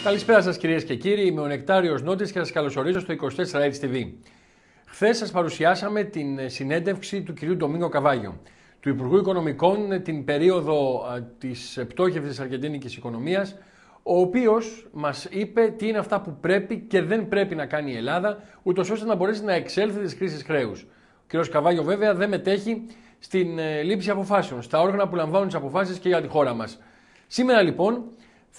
Καλησπέρα σας κυρίες και κύριοι, είμαι ο Νεκτάριος Νότης και σας καλωσορίζω στο 24H TV. Χθες σας παρουσιάσαμε την συνέντευξη του κυρίου Ντομίνγκο Καβάγιο, του Υπουργού Οικονομικών την περίοδο της πτώχευσης της αργεντίνικης οικονομίας, ο οποίος μας είπε τι είναι αυτά που πρέπει και δεν πρέπει να κάνει η Ελλάδα, ούτως ώστε να μπορέσει να εξέλθει της κρίσης χρέους. Ο κ. Καβάγιο βέβαια δεν μετέχει στην λήψη αποφάσεων, στα όργανα που λαμβάνουν τις αποφάσεις και για τη χώρα μας. Σήμερα λοιπόν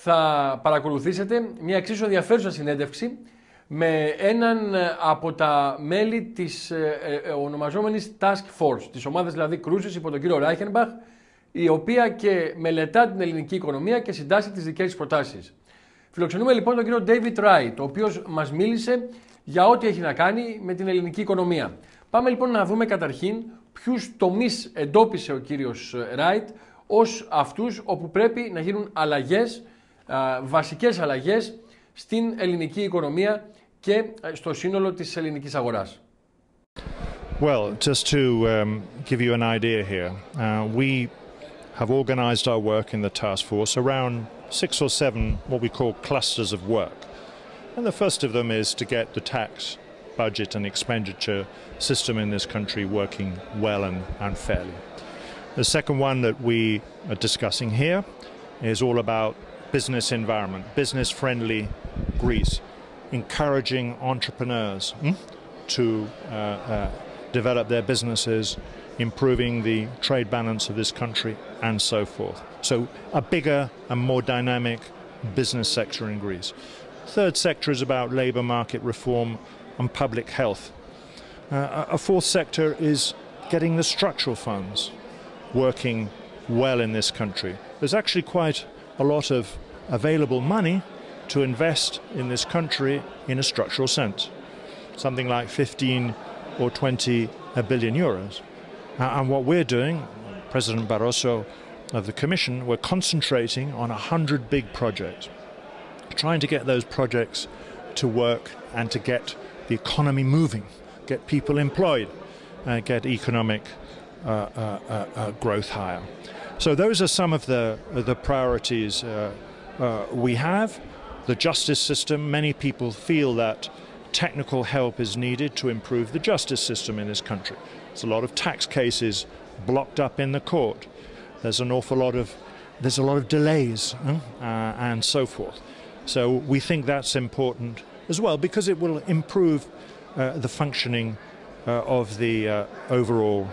θα παρακολουθήσετε μια εξίσου ενδιαφέρουσα συνέντευξη με έναν από τα μέλη της ονομαζόμενης Task Force, της ομάδας δηλαδή κρούσης υπό τον κύριο Ράιχενμπαχ, η οποία και μελετά την ελληνική οικονομία και συντάσσει τις δικές της προτάσεις. Φιλοξενούμε λοιπόν τον κύριο Ντέιβιντ Ράιτ, ο οποίος μας μίλησε για ό,τι έχει να κάνει με την ελληνική οικονομία. Πάμε λοιπόν να δούμε καταρχήν ποιους τομείς εντόπισε ο κύριος Ράιτ ως αυτούς όπου πρέπει να γίνουν αλλαγές, βασικές αλλαγές στην ελληνική οικονομία και στο σύνολο της ελληνικής αγοράς. Well, just to give you an idea here, we have organized our work in the task force around 6 or 7 what we call clusters of work. And the first of them is to get the tax, budget and expenditure system in this country working well and fairly. The second one that we are discussing here is all about business environment, business-friendly Greece, encouraging entrepreneurs to develop their businesses, improving the trade balance of this country, and so forth. So a bigger and more dynamic business sector in Greece. Third sector is about labour market reform and public health. A fourth sector is getting the structural funds working well in this country. There's actually quite a lot of available money to invest in this country in a structural sense. Something like 15 or 20 billion euros. And what we're doing, President Barroso of the Commission, we're concentrating on 100 big projects, trying to get those projects to work and to get the economy moving, get people employed, get economic growth higher. So those are some of the priorities we have. The justice system, many people feel that technical help is needed to improve the justice system in this country. There's a lot of tax cases blocked up in the court. There's a lot of delays and so forth. So we think that's important as well because it will improve the functioning of the overall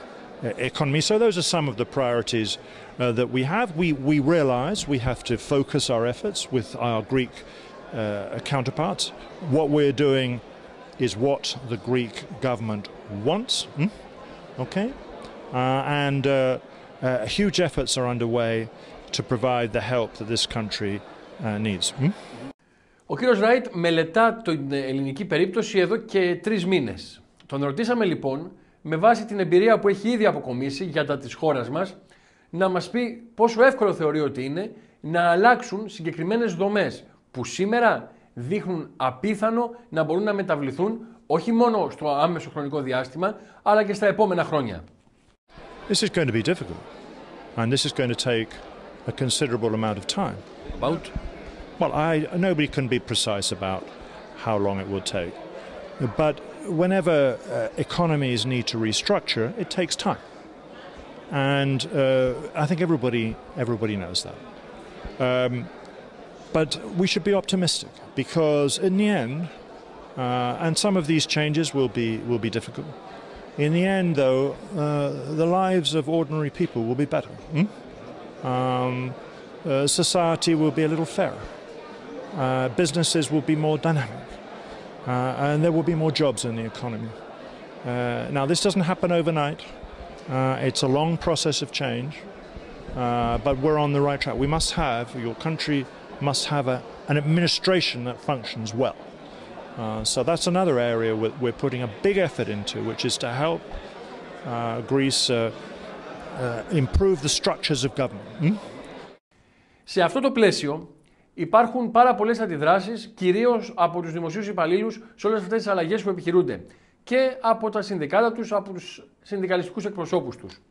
economy. So those are some of the priorities that we have. We realize we have to focus our efforts with our Greek counterparts. What we're doing is what the Greek government wants, okay? And huge efforts are underway to provide the help that this country needs. Ο κύριος Ράιτ μελετά την ελληνική περίπτωση εδώ και 3 μήνες. Τον ρωτήσαμε λοιπόν, με βάση την εμπειρία που έχει ήδη αποκομίσει για τα της χώρας μας, να μας πει πόσο εύκολο θεωρεί ότι είναι να αλλάξουν συγκεκριμένες δομές που σήμερα δείχνουν απίθανο να μπορούν να μεταβληθούν όχι μόνο στο άμεσο χρονικό διάστημα, αλλά και στα επόμενα χρόνια. This is going to be difficult, and this is going to take a considerable amount of time. About? Well, nobody can be precise about how long it will take, but whenever economies need to restructure, it takes time, and I think everybody knows that. But we should be optimistic because in the end, and some of these changes will be difficult. In the end, though, the lives of ordinary people will be better. Society will be a little fairer. Businesses will be more dynamic, and there will be more jobs in the economy. Now, this doesn't happen overnight. It's a long process of change, but we're on the right track. Your country must have an administration that functions well. So that's another area we're putting a big effort into, which is to help Greece improve the structures of government. Σε αυτό το πλαίσιο υπάρχουν πάρα πολλές αντιδράσεις, κυρίως από τους δημοσίους υπαλλήλους σε όλες αυτές τις αλλαγές που επιχειρούνται και από τα συνδικάτα τους, από τους συνδικαλιστικούς εκπροσώπους τους.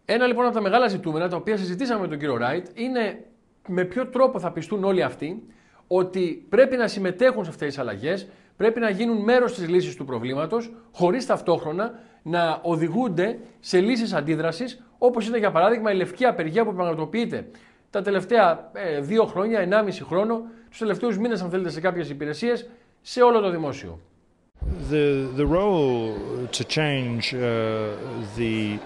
Ένα λοιπόν από τα μεγάλα ζητούμενα, τα οποία συζητήσαμε με τον κύριο Ράιτ, είναι με ποιο τρόπο θα πιστούν όλοι αυτοί ότι πρέπει να συμμετέχουν σε αυτές τις αλλαγές, πρέπει να γίνουν μέρος της λύσης του προβλήματος, χωρίς ταυτόχρονα να οδηγούνται σε λύσεις αντίδρασης, όπως είναι για παράδειγμα η λευκή απεργία που πραγματοποιείται τα τελευταία 2 χρόνια, 1,5 χρόνο, τους τελευταίους μήνες, αν θέλετε, σε κάποιες υπηρεσίες, σε όλο το δημόσιο. The role to change the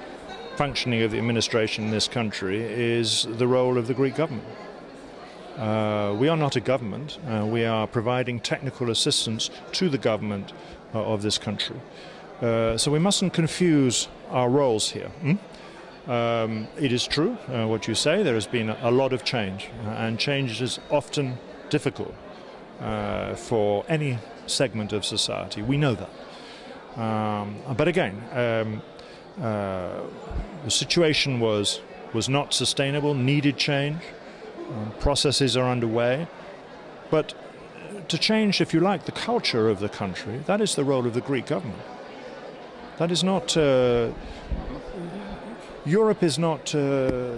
functioning of the administration in this country is the role of the Greek government. We are not a government. We are providing technical assistance to the government of this country. So we mustn't confuse our roles here. It is true what you say. There has been a lot of change, and change is often difficult for any segment of society. We know that. But again, the situation was not sustainable, needed change. Processes are underway. But to change, if you like, the culture of the country, that is the role of the Greek government. That is not... Europe is not...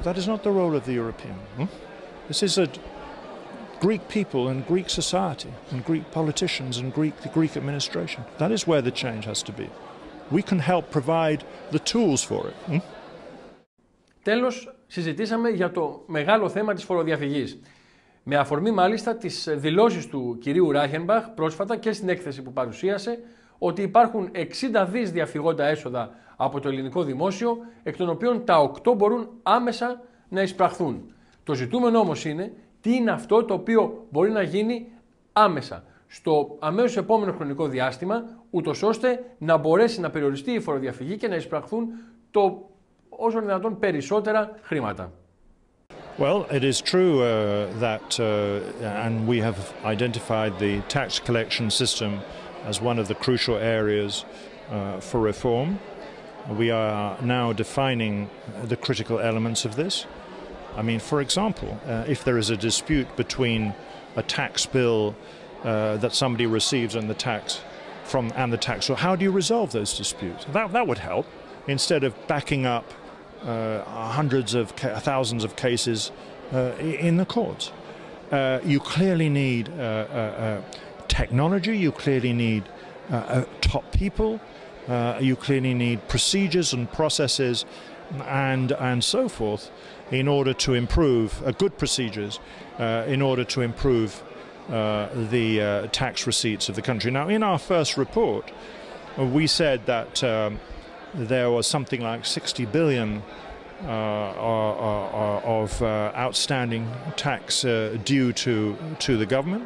that is not the role of the European. This is a Greek people and Greek society and Greek politicians and the Greek administration. That is where the change has to be. We can help provide the tools for it. Τέλος, συζητήσαμε για το μεγάλο θέμα της φοροδιαφυγής. Με αφορμή μάλιστα τις δηλώσεις του κυρίου Ράχενμπαχ πρόσφατα και στην έκθεση που παρουσίασε ότι υπάρχουν 60 δις διαφυγόντα έσοδα από το ελληνικό δημόσιο, εκ των οποίων τα 8 μπορούν άμεσα να εισπραχθούν. Το ζητούμενο όμως είναι τι είναι αυτό το οποίο μπορεί να γίνει άμεσα, στο αμέσως επόμενο χρονικό διάστημα, ούτως ώστε να μπορέσει να περιοριστεί η φοροδιαφυγή και να εισπραχθούν το όσο δυνατόν περισσότερα χρήματα. Well, it is true that, and we have identified the tax collection system as one of the crucial areas for reform. We are now defining the critical elements of this. I mean, for example, if there is a dispute between a tax bill that somebody receives and the tax, how do you resolve those disputes? That would help, instead of backing up hundreds of thousands of cases in the courts. You clearly need technology, you clearly need top people, you clearly need procedures and processes and so forth in order to improve good procedures in order to improve the tax receipts of the country. Now, in our first report, we said that there was something like 60 billion of outstanding tax due to the government.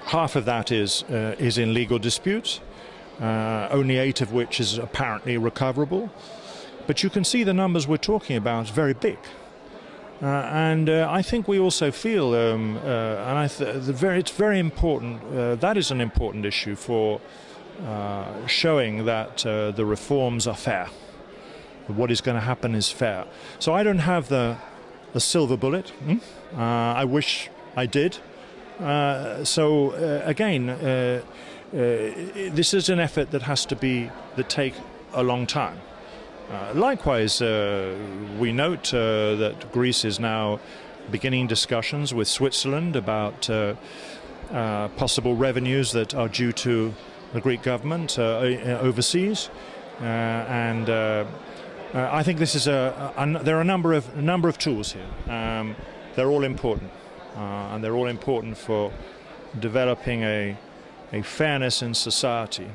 Half of that is in legal disputes, only 8 of which is apparently recoverable. But you can see the numbers we're talking about is very big. And I think we also feel, and it's very important, that is an important issue for showing that the reforms are fair. What is going to happen is fair. So I don't have the silver bullet. I wish I did. Again, this is an effort that take a long time. Likewise, we note that Greece is now beginning discussions with Switzerland about possible revenues that are due to the Greek government overseas, and I think this is there are a number of tools here. They're all important, and they're all important for developing a fairness in society,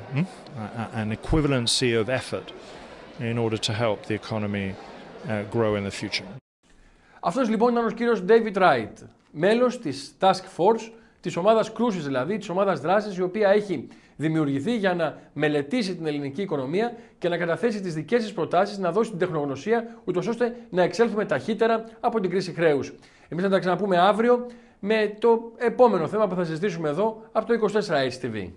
an equivalency of effort in order to help the economy grow in the future. Αυτός λοιπόν ήταν ο κύριος Ντέιβιντ Ράιτ, μέλος της Task Force, της ομάδας κρούσης δηλαδή, της ομάδας δράσης, η οποία έχει δημιουργηθεί για να μελετήσει την ελληνική οικονομία και να καταθέσει τις δικές της προτάσεις, να δώσει την τεχνογνωσία, ούτως ώστε να εξέλθουμε ταχύτερα από την κρίση χρέους. Εμείς θα τα ξαναπούμε αύριο με το επόμενο θέμα που θα συζητήσουμε εδώ από το 24H TV.